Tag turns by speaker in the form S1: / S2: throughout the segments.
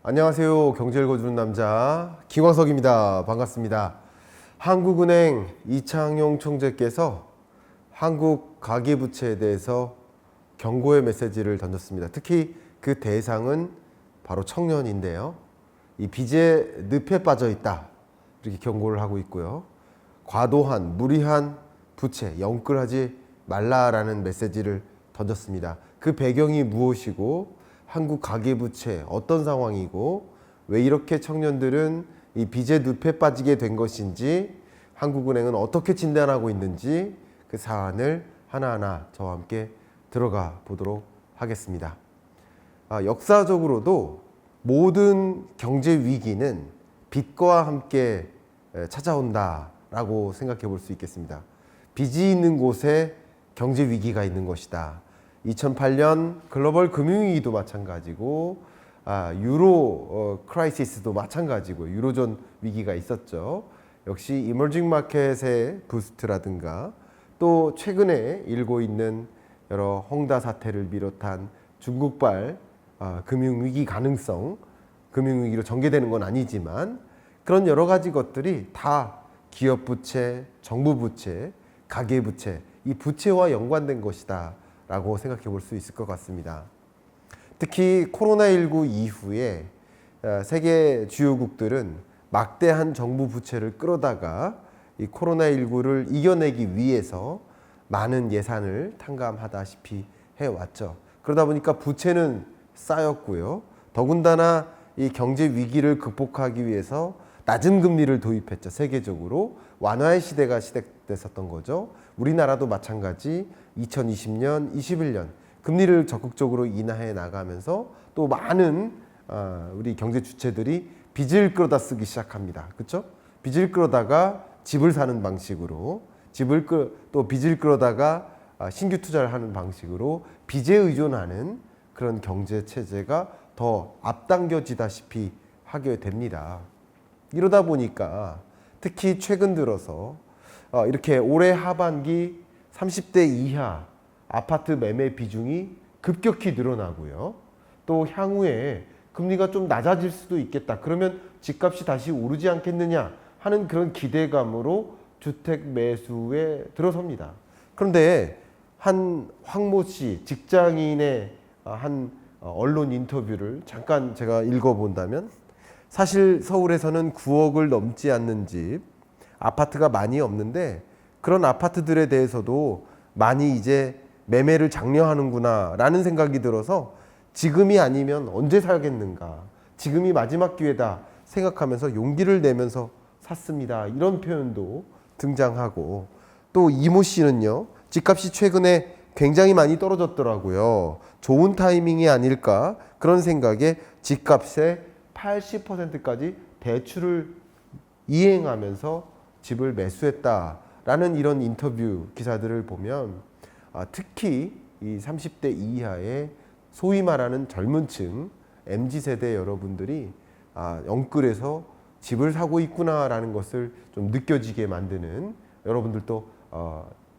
S1: 안녕하세요. 경제 읽어주는 남자 김광석입니다. 반갑습니다. 한국은행 이창용 총재께서 한국 가계부채에 대해서 경고의 메시지를 던졌습니다. 특히 그 대상은 바로 청년인데요. 이 빚에 늪에 빠져 있다, 이렇게 경고를 하고 있고요. 과도한 무리한 부채 영끌하지 말라라는 메시지를 던졌습니다. 그 배경이 무엇이고 한국 가계부채 어떤 상황이고 왜 이렇게 청년들은 이 빚의 늪에 빠지게 된 것인지, 한국은행은 어떻게 진단하고 있는지 그 사안을 하나하나 저와 함께 들어가 보도록 하겠습니다. 역사적으로도 모든 경제 위기는 빚과 함께 찾아온다라고 생각해 볼 수 있겠습니다. 빚이 있는 곳에 경제 위기가 있는 것이다. 2008년 글로벌 금융위기도 마찬가지고 유로 크라이시스도 마찬가지고 유로존 위기가 있었죠. 역시 이머징 마켓의 부스트라든가 또 최근에 일고 있는 여러 홍다 사태를 비롯한 중국발 금융위기 가능성, 금융위기로 전개되는 건 아니지만 그런 여러 가지 것들이 다 기업 부채, 정부 부채, 가계 부채, 이 부채와 연관된 것이다 라고 생각해 볼 수 있을 것 같습니다. 특히 코로나19 이후에 세계 주요국들은 막대한 정부 부채를 끌어다가 이 코로나19를 이겨내기 위해서 많은 예산을 탕감하다시피 해왔죠. 그러다 보니까 부채는 쌓였고요. 더군다나 이 경제 위기를 극복하기 위해서 낮은 금리를 도입했죠. 세계적으로 완화의 시대가 시작됐었던 거죠. 우리나라도 마찬가지 2020년, 21년 금리를 적극적으로 인하해 나가면서 또 많은 우리 경제 주체들이 빚을 끌어다 쓰기 시작합니다. 그렇죠? 빚을 끌어다가 집을 사는 방식으로, 또 빚을 끌어다가 신규 투자를 하는 방식으로 빚에 의존하는 그런 경제 체제가 더 앞당겨지다시피 하게 됩니다. 이러다 보니까 특히 최근 들어서 이렇게 올해 하반기 30대 이하 아파트 매매 비중이 급격히 늘어나고요. 또 향후에 금리가 좀 낮아질 수도 있겠다. 그러면 집값이 다시 오르지 않겠느냐 하는 그런 기대감으로 주택 매수에 들어섭니다. 그런데 한 황모 씨, 직장인의 한 언론 인터뷰를 잠깐 제가 읽어본다면, 사실 서울에서는 9억을 넘지 않는 집, 아파트가 많이 없는데 그런 아파트들에 대해서도 많이 이제 매매를 장려하는구나 라는 생각이 들어서 지금이 아니면 언제 사겠는가, 지금이 마지막 기회다 생각하면서 용기를 내면서 샀습니다, 이런 표현도 등장하고, 또 이모 씨는요, 집값이 최근에 굉장히 많이 떨어졌더라고요. 좋은 타이밍이 아닐까 그런 생각에 집값의 80%까지 대출을 이행하면서 집을 매수했다라는 이런 인터뷰 기사들을 보면 특히 이 30대 이하의 소위 말하는 젊은 층 MZ세대 여러분들이 영끌에서 집을 사고 있구나라는 것을 좀 느껴지게 만드는, 여러분들도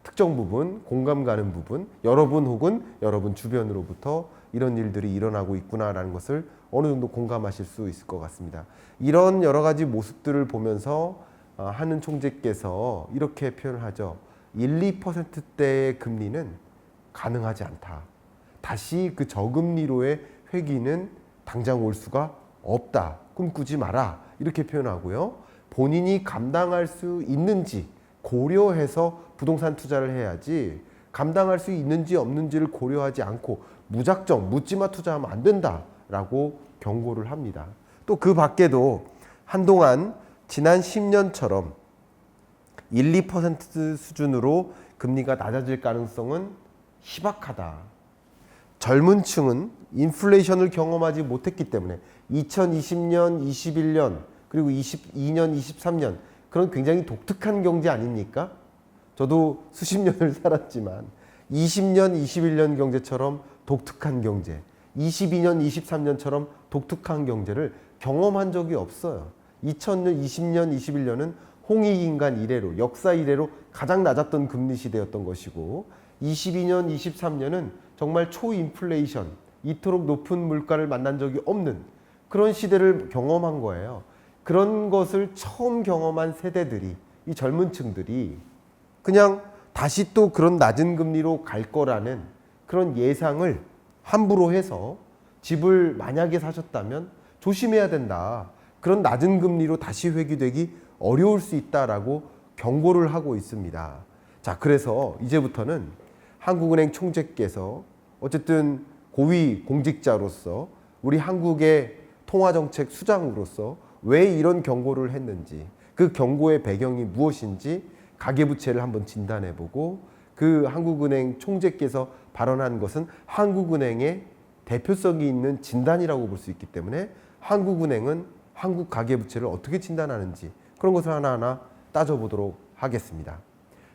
S1: 특정 부분, 공감 가는 부분, 여러분 혹은 여러분 주변으로부터 이런 일들이 일어나고 있구나라는 것을 어느 정도 공감하실 수 있을 것 같습니다. 이런 여러 가지 모습들을 보면서 하는 총재께서 이렇게 표현을 하죠. 1, 2%대의 금리는 가능하지 않다. 다시 그 저금리로의 회귀는 당장 올 수가 없다. 꿈꾸지 마라. 이렇게 표현하고요. 본인이 감당할 수 있는지 고려해서 부동산 투자를 해야지, 감당할 수 있는지 없는지를 고려하지 않고 무작정 묻지마 투자하면 안 된다라고 경고를 합니다. 또 그 밖에도 한동안 지난 10년처럼 1, 2% 수준으로 금리가 낮아질 가능성은 희박하다. 젊은 층은 인플레이션을 경험하지 못했기 때문에 2020년, 21년, 그리고 22년, 23년 그런 굉장히 독특한 경제 아닙니까? 저도 수십 년을 살았지만 20년, 21년 경제처럼 독특한 경제, 22년, 23년처럼 독특한 경제를 경험한 적이 없어요. 2000년, 20년, 21년은 홍익인간 이래로, 역사 이래로 가장 낮았던 금리 시대였던 것이고, 22년, 23년은 정말 초인플레이션, 이토록 높은 물가를 만난 적이 없는 그런 시대를 경험한 거예요. 그런 것을 처음 경험한 세대들이, 이 젊은 층들이 그냥 다시 또 그런 낮은 금리로 갈 거라는 그런 예상을 함부로 해서 집을 만약에 사셨다면 조심해야 된다. 그런 낮은 금리로 다시 회귀되기 어려울 수 있다라고 경고를 하고 있습니다. 자, 그래서 이제부터는 한국은행 총재께서 어쨌든 고위 공직자로서 우리 한국의 통화정책 수장으로서 왜 이런 경고를 했는지, 그 경고의 배경이 무엇인지 가계부채를 한번 진단해보고, 그 한국은행 총재께서 발언한 것은 한국은행의 대표성이 있는 진단이라고 볼 수 있기 때문에 한국은행은 한국 가계부채를 어떻게 진단하는지 그런 것을 하나하나 따져보도록 하겠습니다.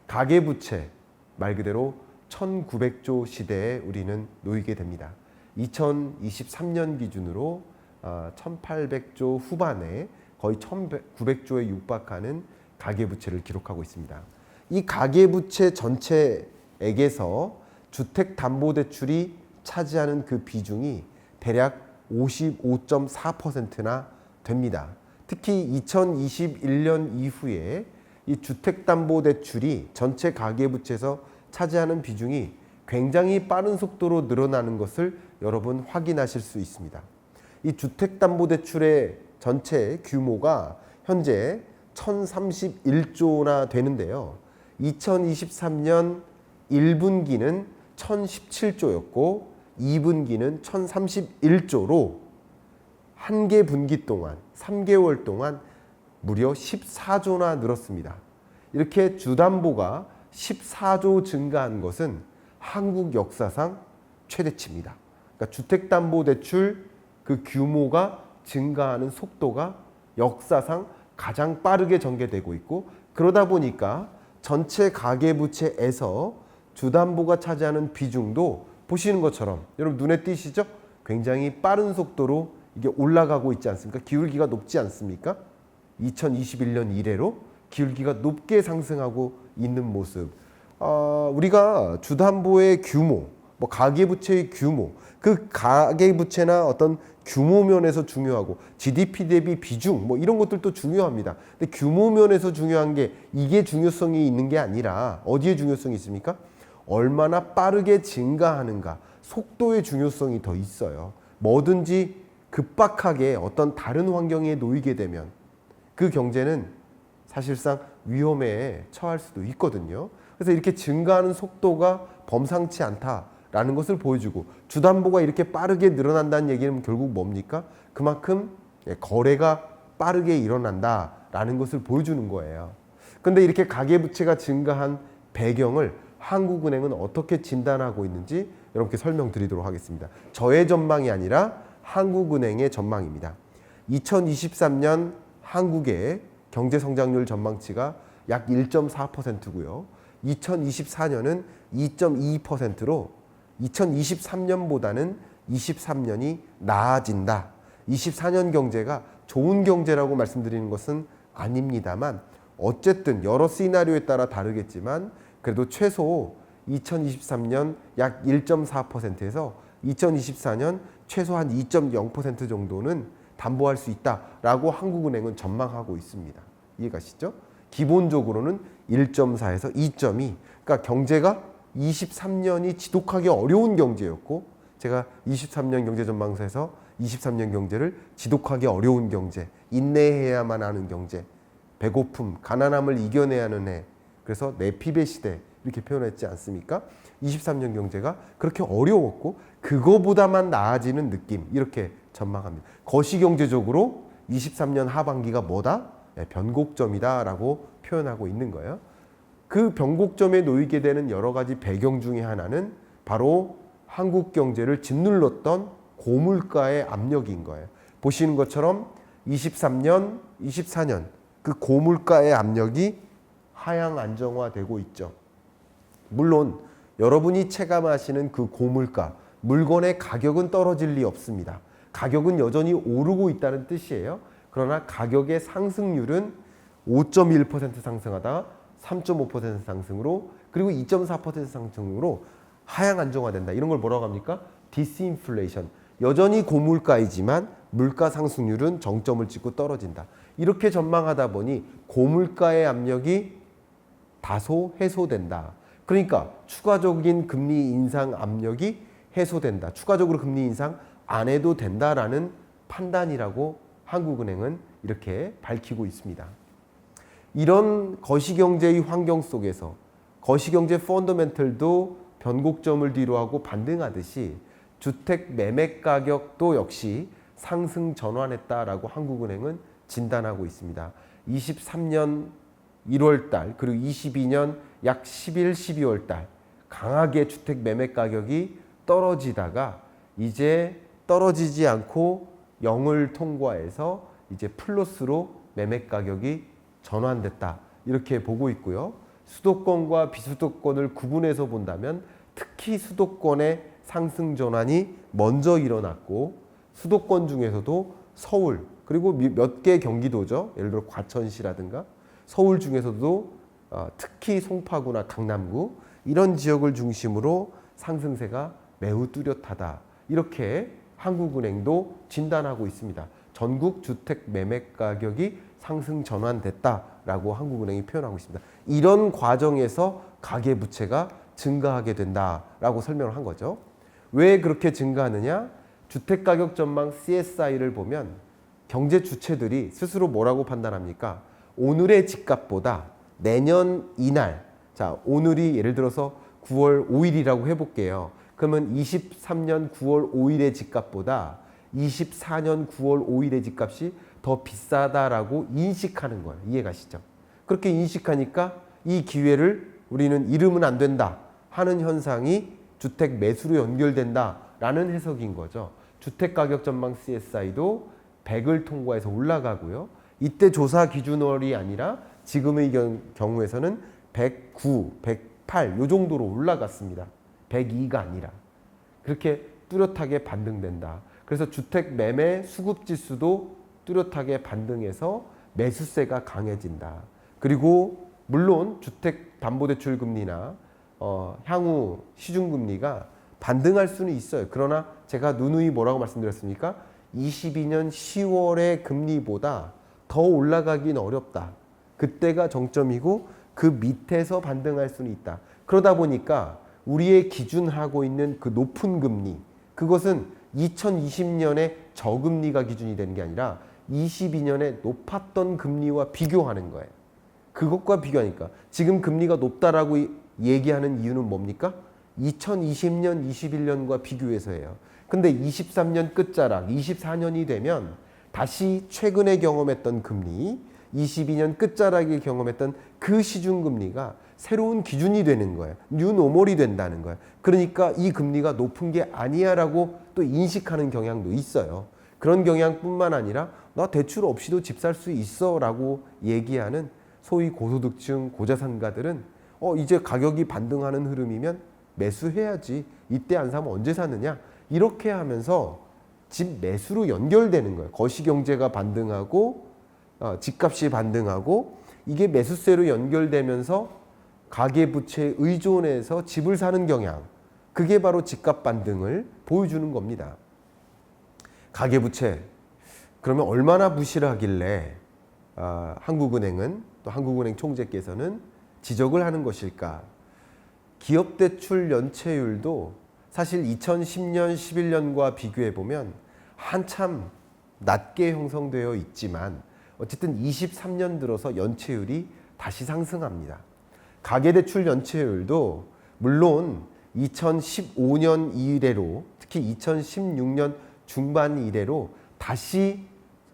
S1: 가계부채 말 그대로 1900조 시대에 우리는 놓이게 됩니다. 2023년 기준으로 1800조 후반에 거의 1900조에 육박하는 가계부채를 기록하고 있습니다. 이 가계부채 전체액에서 주택담보대출이 차지하는 그 비중이 대략 55.4%나 됩니다. 특히 2021년 이후에 이 주택담보대출이 전체 가계부채에서 차지하는 비중이 굉장히 빠른 속도로 늘어나는 것을 여러분 확인하실 수 있습니다. 이 주택담보대출의 전체 규모가 현재 1031조나 되는데요. 2023년 1분기는 1017조였고 2분기는 1031조로 한 개 분기 동안 3개월 동안 무려 14조나 늘었습니다. 이렇게 주담보가 14조 증가한 것은 한국 역사상 최대치입니다. 그러니까 주택담보대출 그 규모가 증가하는 속도가 역사상 가장 빠르게 전개되고 있고, 그러다 보니까 전체 가계부채에서 주담보가 차지하는 비중도 보시는 것처럼 여러분 눈에 띄시죠? 굉장히 빠른 속도로 이게 올라가고 있지 않습니까? 기울기가 높지 않습니까? 2021년 이래로 기울기가 높게 상승하고 있는 모습. 우리가 주담보의 규모, 뭐 가계부채의 규모, 그 가계부채나 어떤 규모 면에서 중요하고 GDP 대비 비중 뭐 이런 것들도 중요합니다. 근데 규모 면에서 중요한 게 이게 중요성이 있는 게 아니라 어디에 중요성이 있습니까? 얼마나 빠르게 증가하는가, 속도의 중요성이 더 있어요. 뭐든지 급박하게 어떤 다른 환경에 놓이게 되면 그 경제는 사실상 위험에 처할 수도 있거든요. 그래서 이렇게 증가하는 속도가 범상치 않다라는 것을 보여주고, 주담보가 이렇게 빠르게 늘어난다는 얘기는 결국 뭡니까? 그만큼 거래가 빠르게 일어난다라는 것을 보여주는 거예요. 그런데 이렇게 가계부채가 증가한 배경을 한국은행은 어떻게 진단하고 있는지 여러분께 설명드리도록 하겠습니다. 저의 전망이 아니라 한국은행의 전망입니다. 2023년 한국의 경제성장률 전망치가 약 1.4%고요. 2024년은 2.2%로 2023년보다는 23년이 나아진다. 24년 경제가 좋은 경제라고 말씀드리는 것은 아닙니다만 어쨌든 여러 시나리오에 따라 다르겠지만 그래도 최소 2023년 약 1.4%에서 2024년 최소한 2.0% 정도는 담보할 수 있다라고 한국은행은 전망하고 있습니다. 이해가시죠? 기본적으로는 1.4에서 2.2. 그러니까 경제가 23년이 지독하게 어려운 경제였고, 제가 23년 경제 전망서에서 23년 경제를 지독하게 어려운 경제, 인내해야만 하는 경제, 배고픔, 가난함을 이겨내야 하는 해, 그래서 내피배 시대 이렇게 표현했지 않습니까? 23년 경제가 그렇게 어려웠고 그거보다만 나아지는 느낌, 이렇게 전망합니다. 거시경제적으로 23년 하반기가 뭐다? 변곡점이다 라고 표현하고 있는 거예요. 그 변곡점에 놓이게 되는 여러 가지 배경 중에 하나는 바로 한국 경제를 짓눌렀던 고물가의 압력인 거예요. 보시는 것처럼 23년, 24년 그 고물가의 압력이 하향 안정화되고 있죠. 물론 여러분이 체감하시는 그 고물가, 물건의 가격은 떨어질 리 없습니다. 가격은 여전히 오르고 있다는 뜻이에요. 그러나 가격의 상승률은 5.1% 상승하다 3.5% 상승으로, 그리고 2.4% 상승으로 하향 안정화된다. 이런 걸 뭐라고 합니까? 디스인플레이션. 여전히 고물가이지만 물가 상승률은 정점을 찍고 떨어진다. 이렇게 전망하다 보니 고물가의 압력이 다소 해소된다. 그러니까 추가적인 금리 인상 압력이 해소된다. 추가적으로 금리 인상 안 해도 된다라는 판단이라고 한국은행은 이렇게 밝히고 있습니다. 이런 거시경제의 환경 속에서 거시경제 펀더멘털도 변곡점을 뒤로하고 반등하듯이 주택 매매 가격도 역시 상승 전환했다라고 한국은행은 진단하고 있습니다. 23년 1월 달 그리고 22년 약 10일, 12월 달 강하게 주택 매매 가격이 떨어지다가 이제 떨어지지 않고 0을 통과해서 이제 플러스로 매매 가격이 전환됐다. 이렇게 보고 있고요. 수도권과 비수도권을 구분해서 본다면 특히 수도권의 상승 전환이 먼저 일어났고 수도권 중에서도 서울 그리고 몇 개 경기도죠. 예를 들어 과천시라든가 서울 중에서도 특히 송파구나 강남구 이런 지역을 중심으로 상승세가 매우 뚜렷하다. 이렇게 한국은행도 진단하고 있습니다. 전국 주택 매매 가격이 상승 전환됐다라고 한국은행이 표현하고 있습니다. 이런 과정에서 가계부채가 증가하게 된다라고 설명을 한 거죠. 왜 그렇게 증가하느냐? 주택가격 전망 CSI를 보면 경제 주체들이 스스로 뭐라고 판단합니까? 오늘의 집값보다 내년 이날, 자 오늘이 예를 들어서 9월 5일이라고 해볼게요. 그러면 23년 9월 5일의 집값보다 24년 9월 5일의 집값이 더 비싸다라고 인식하는 거예요. 이해가시죠? 그렇게 인식하니까 이 기회를 우리는 잃으면 안 된다 하는 현상이 주택 매수로 연결된다라는 해석인 거죠. 주택가격 전망 CSI도 100을 통과해서 올라가고요. 이때 조사 기준월이 아니라 지금의 경우에서는 109, 108 요 정도로 올라갔습니다. 102가 아니라. 그렇게 뚜렷하게 반등된다. 그래서 주택 매매 수급 지수도 뚜렷하게 반등해서 매수세가 강해진다. 그리고 물론 주택담보대출 금리나 향후 시중금리가 반등할 수는 있어요. 그러나 제가 누누이 뭐라고 말씀드렸습니까? 22년 10월의 금리보다 더 올라가긴 어렵다. 그때가 정점이고 그 밑에서 반등할 수는 있다. 그러다 보니까 우리의 기준하고 있는 그 높은 금리, 그것은 2020년에 저금리가 기준이 되는 게 아니라 22년에 높았던 금리와 비교하는 거예요. 그것과 비교하니까 지금 금리가 높다라고 얘기하는 이유는 뭡니까? 2020년, 21년과 비교해서예요. 근데 23년 끝자락, 24년이 되면 다시 최근에 경험했던 금리, 22년 끝자락에 경험했던 그 시중금리가 새로운 기준이 되는 거예요. 뉴노멀이 된다는 거예요. 그러니까 이 금리가 높은 게 아니야라고 또 인식하는 경향도 있어요. 그런 경향뿐만 아니라 나 대출 없이도 집 살 수 있어라고 얘기하는 소위 고소득층, 고자산가들은 이제 가격이 반등하는 흐름이면 매수해야지. 이때 안 사면 언제 사느냐? 이렇게 하면서 집 매수로 연결되는 거예요. 거시경제가 반등하고 집값이 반등하고 이게 매수세로 연결되면서 가계부채에 의존해서 집을 사는 경향, 그게 바로 집값 반등을 보여주는 겁니다. 가계부채, 그러면 얼마나 부실하길래 한국은행은 또 한국은행 총재께서는 지적을 하는 것일까? 기업대출 연체율도 사실 2010년, 11년과 비교해 보면 한참 낮게 형성되어 있지만 어쨌든 23년 들어서 연체율이 다시 상승합니다. 가계대출 연체율도 물론 2015년 이래로 특히 2016년 중반 이래로 다시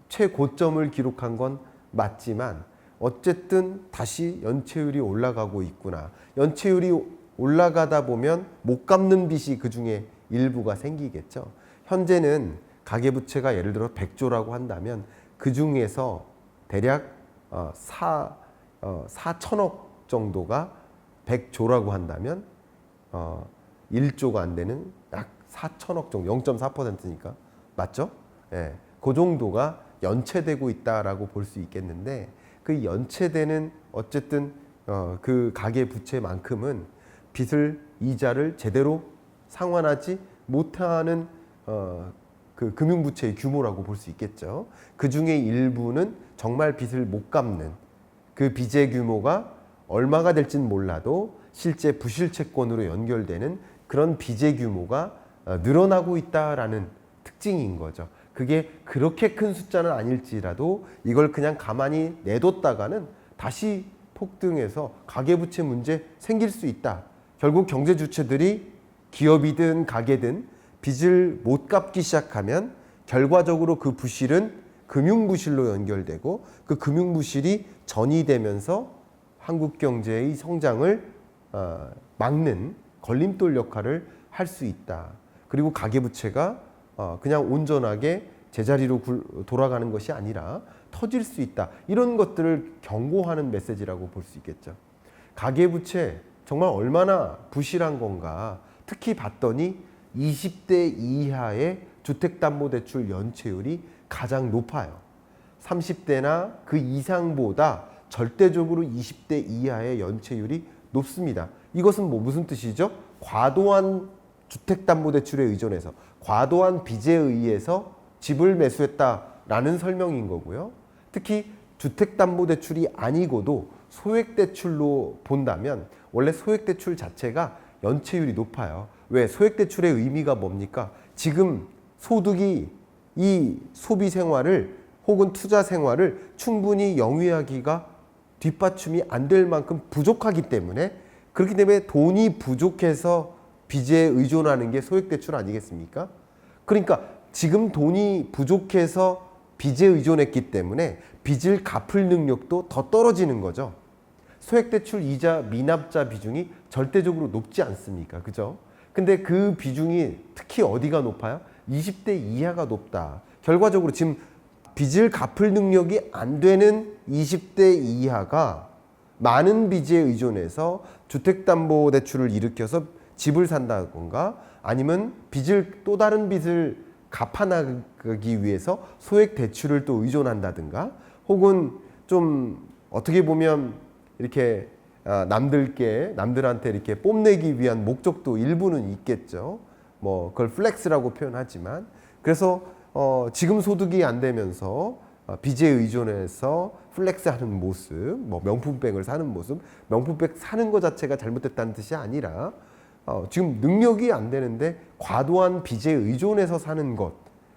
S1: 최고점을 기록한 건 맞지만 어쨌든 다시 연체율이 올라가고 있구나. 연체율이 올라가다 보면 못 갚는 빚이 그중에 일부가 생기겠죠. 현재는 가계부채가 예를 들어 100조라고 한다면 그중에서 대략 4천억 정도가 100조라고 한다면 1조가 안 되는 약 4천억 정도, 0.4%니까 맞죠? 예, 그 정도가 연체되고 있다라고 볼 수 있겠는데 그 연체되는 어쨌든 그 가계 부채만큼은 빚을 이자를 제대로 상환하지 못하는 그 금융부채의 규모라고 볼 수 있겠죠. 그 중에 일부는 정말 빚을 못 갚는 그 빚의 규모가 얼마가 될지는 몰라도 실제 부실 채권으로 연결되는 그런 빚의 규모가 늘어나고 있다라는 특징인 거죠. 그게 그렇게 큰 숫자는 아닐지라도 이걸 그냥 가만히 내뒀다가는 다시 폭등해서 가계부채 문제 생길 수 있다. 결국 경제 주체들이 기업이든 가게든 빚을 못 갚기 시작하면 결과적으로 그 부실은 금융부실로 연결되고 그 금융부실이 전이되면서 한국 경제의 성장을 막는 걸림돌 역할을 할 수 있다. 그리고 가계부채가 그냥 온전하게 제자리로 돌아가는 것이 아니라 터질 수 있다. 이런 것들을 경고하는 메시지라고 볼 수 있겠죠. 가계부채 정말 얼마나 부실한 건가. 특히 봤더니 20대 이하의 주택담보대출 연체율이 가장 높아요. 30대나 그 이상보다 절대적으로 20대 이하의 연체율이 높습니다. 이것은 무슨 뜻이죠? 과도한 주택담보대출에 의존해서 과도한 빚에 의해서 집을 매수했다라는 설명인 거고요. 특히 주택담보대출이 아니고도 소액대출로 본다면 원래 소액대출 자체가 연체율이 높아요. 왜? 소액대출의 의미가 뭡니까? 지금 소득이 이 소비 생활을 혹은 투자 생활을 충분히 영위하기가 뒷받침이 안 될 만큼 부족하기 때문에 그렇기 때문에 돈이 부족해서 빚에 의존하는 게 소액대출 아니겠습니까? 그러니까 지금 돈이 부족해서 빚에 의존했기 때문에 빚을 갚을 능력도 더 떨어지는 거죠. 소액대출 이자 미납자 비중이 절대적으로 높지 않습니까? 그죠? 근데 그 비중이 특히 어디가 높아요? 20대 이하가 높다. 결과적으로 지금 빚을 갚을 능력이 안 되는 20대 이하가 많은 빚에 의존해서 주택담보대출을 일으켜서 집을 산다던가 아니면 빚을 또 다른 빚을 갚아나가기 위해서 소액대출을 또 의존한다든가 혹은 좀 어떻게 보면 이렇게 남들한테 이렇게 뽐내기 위한 목적도 일부는 있겠죠. 뭐 그걸 플렉스라고 표현하지만 그래서 지금 소득이 안 되면서 빚에 의존해서 플렉스하는 모습, 뭐 명품백을 사는 모습, 명품백 사는 것 자체가 잘못됐다는 뜻이 아니라 지금 능력이 안 되는데 과도한 빚에 의존해서 사는 것,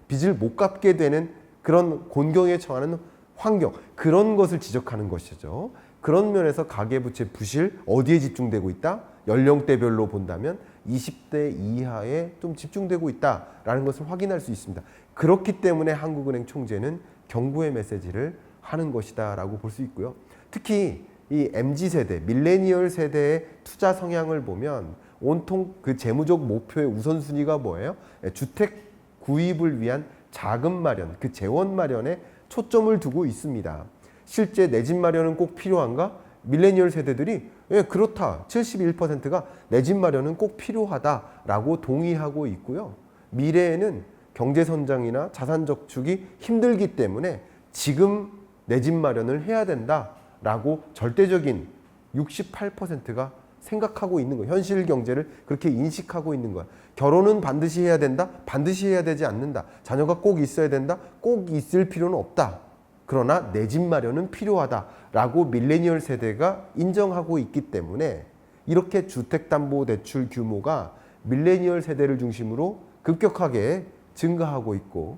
S1: 빚을 못 갚게 되는 그런 곤경에 처하는 환경, 그런 것을 지적하는 것이죠. 그런 면에서 가계부채 부실 어디에 집중되고 있다? 연령대별로 본다면 20대 이하에 좀 집중되고 있다라는 것을 확인할 수 있습니다. 그렇기 때문에 한국은행 총재는 경고의 메시지를 하는 것이다라고 볼 수 있고요. 특히 이 MZ세대, 밀레니얼 세대의 투자 성향을 보면 온통 그 재무적 목표의 우선순위가 뭐예요? 주택 구입을 위한 자금 마련, 그 재원 마련에 초점을 두고 있습니다. 실제 내 집 마련은 꼭 필요한가? 밀레니얼 세대들이 그렇다. 71%가 내 집 마련은 꼭 필요하다라고 동의하고 있고요. 미래에는 경제 성장이나 자산 저축이 힘들기 때문에 지금 내 집 마련을 해야 된다라고 절대적인 68%가 생각하고 있는 거예요. 현실 경제를 그렇게 인식하고 있는 거야. 결혼은 반드시 해야 된다? 반드시 해야 되지 않는다. 자녀가 꼭 있어야 된다? 꼭 있을 필요는 없다. 그러나 내 집 마련은 필요하다라고 밀레니얼 세대가 인정하고 있기 때문에 이렇게 주택담보대출 규모가 밀레니얼 세대를 중심으로 급격하게 증가하고 있고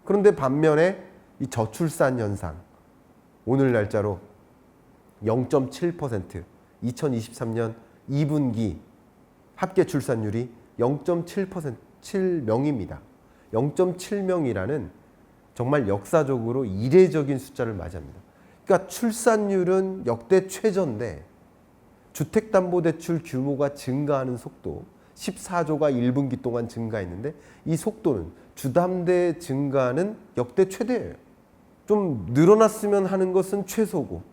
S1: 그런데 반면에 이 저출산 현상 오늘 날짜로 0.7% 2023년 2분기 합계 출산율이 0.7명입니다. 0.7명이라는 정말 역사적으로 이례적인 숫자를 맞이합니다. 그러니까 출산율은 역대 최저인데 주택담보대출 규모가 증가하는 속도 14조가 1분기 동안 증가했는데 이 속도는 주담대 증가는 역대 최대예요. 좀 늘어났으면 하는 것은 최소고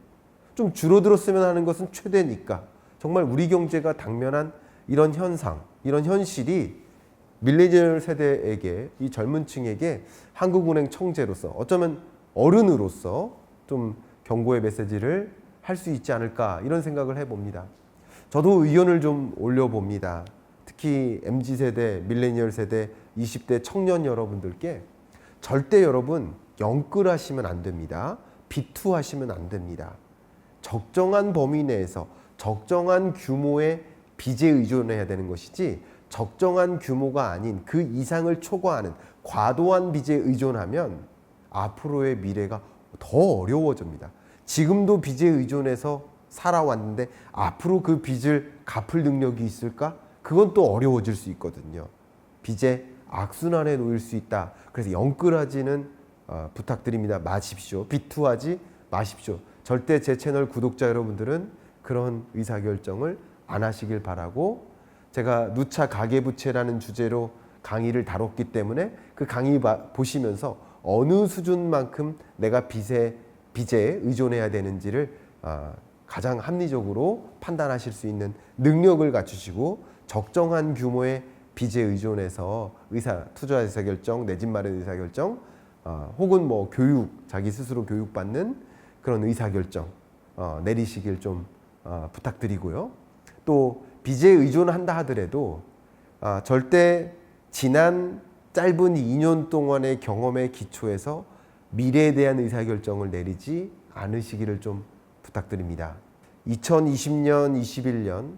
S1: 좀 줄어들었으면 하는 것은 최대니까 정말 우리 경제가 당면한 이런 현상, 이런 현실이 밀레니얼 세대에게 이 젊은 층에게 한국은행 총재로서 어쩌면 어른으로서 좀 경고의 메시지를 할 수 있지 않을까 이런 생각을 해봅니다. 저도 의견을 좀 올려봅니다. 특히 MZ세대, 밀레니얼 세대, 20대 청년 여러분들께 절대 여러분 영끌하시면 안 됩니다. 비투하시면 안 됩니다. 적정한 범위 내에서 적정한 규모의 빚에 의존해야 되는 것이지, 적정한 규모가 아닌 그 이상을 초과하는 과도한 빚에 의존하면 앞으로의 미래가 더 어려워집니다. 지금도 빚에 의존해서 살아왔는데 앞으로 그 빚을 갚을 능력이 있을까? 그건 또 어려워질 수 있거든요. 빚의 악순환에 놓일 수 있다. 그래서 영끌하지는 부탁드립니다. 마십시오. 비투하지 마십시오. 절대 제 채널 구독자 여러분들은 그런 의사결정을 안 하시길 바라고, 제가 누차 가계부채라는 주제로 강의를 다뤘기 때문에 그 강의 보시면서 어느 수준만큼 내가 빚에 의존해야 되는지를 가장 합리적으로 판단하실 수 있는 능력을 갖추시고, 적정한 규모의 빚에 의존해서 투자 의사결정, 내 집 마련 의사결정, 혹은 뭐 교육, 자기 스스로 교육받는 그런 의사결정 내리시길 좀 부탁드리고요. 또 빚에 의존한다 하더라도 절대 지난 짧은 2년 동안의 경험에 기초해서 미래에 대한 의사결정을 내리지 않으시기를 좀 부탁드립니다. 2020년, 21년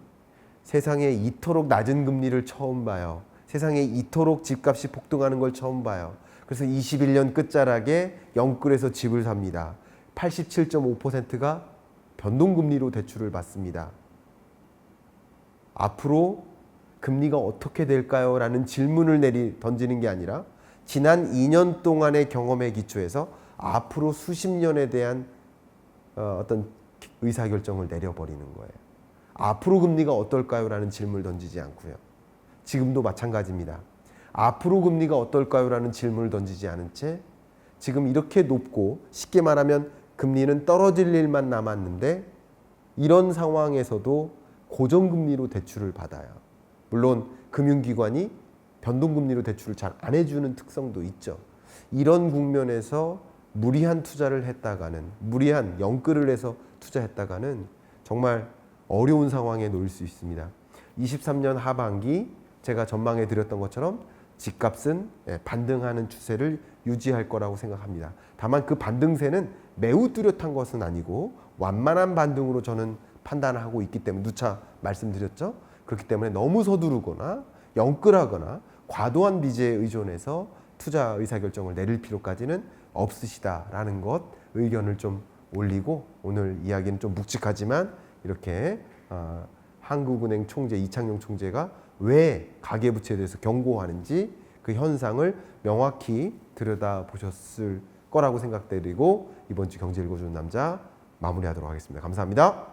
S1: 세상에 이토록 낮은 금리를 처음 봐요. 세상에 이토록 집값이 폭등하는 걸 처음 봐요. 그래서 21년 끝자락에 영끌에서 집을 삽니다. 87.5%가 변동금리로 대출을 받습니다. 앞으로 금리가 어떻게 될까요? 라는 질문을 던지는 게 아니라 지난 2년 동안의 경험에 기초해서 앞으로 수십 년에 대한 어떤 의사결정을 내려버리는 거예요. 앞으로 금리가 어떨까요? 라는 질문을 던지지 않고요. 지금도 마찬가지입니다. 앞으로 금리가 어떨까요? 라는 질문을 던지지 않은 채 지금 이렇게 높고, 쉽게 말하면 금리는 떨어질 일만 남았는데 이런 상황에서도 고정금리로 대출을 받아요. 물론 금융기관이 변동금리로 대출을 잘 안 해주는 특성도 있죠. 이런 국면에서 무리한 투자를 했다가는, 무리한 영끌을 해서 투자했다가는 정말 어려운 상황에 놓일 수 있습니다. 23년 하반기 제가 전망해 드렸던 것처럼 집값은 반등하는 추세를 유지할 거라고 생각합니다. 다만 그 반등세는 매우 뚜렷한 것은 아니고 완만한 반등으로 저는 판단하고 있기 때문에, 누차 말씀드렸죠. 그렇기 때문에 너무 서두르거나 영끌하거나 과도한 빚에 의존해서 투자 의사결정을 내릴 필요까지는 없으시다라는 것, 의견을 좀 올리고, 오늘 이야기는 좀 묵직하지만 이렇게 한국은행 총재 이창용 총재가 왜 가계부채에 대해서 경고하는지 그 현상을 명확히 들여다보셨을 거라고 생각드리고, 이번 주 경제 읽어주는 남자 마무리하도록 하겠습니다. 감사합니다.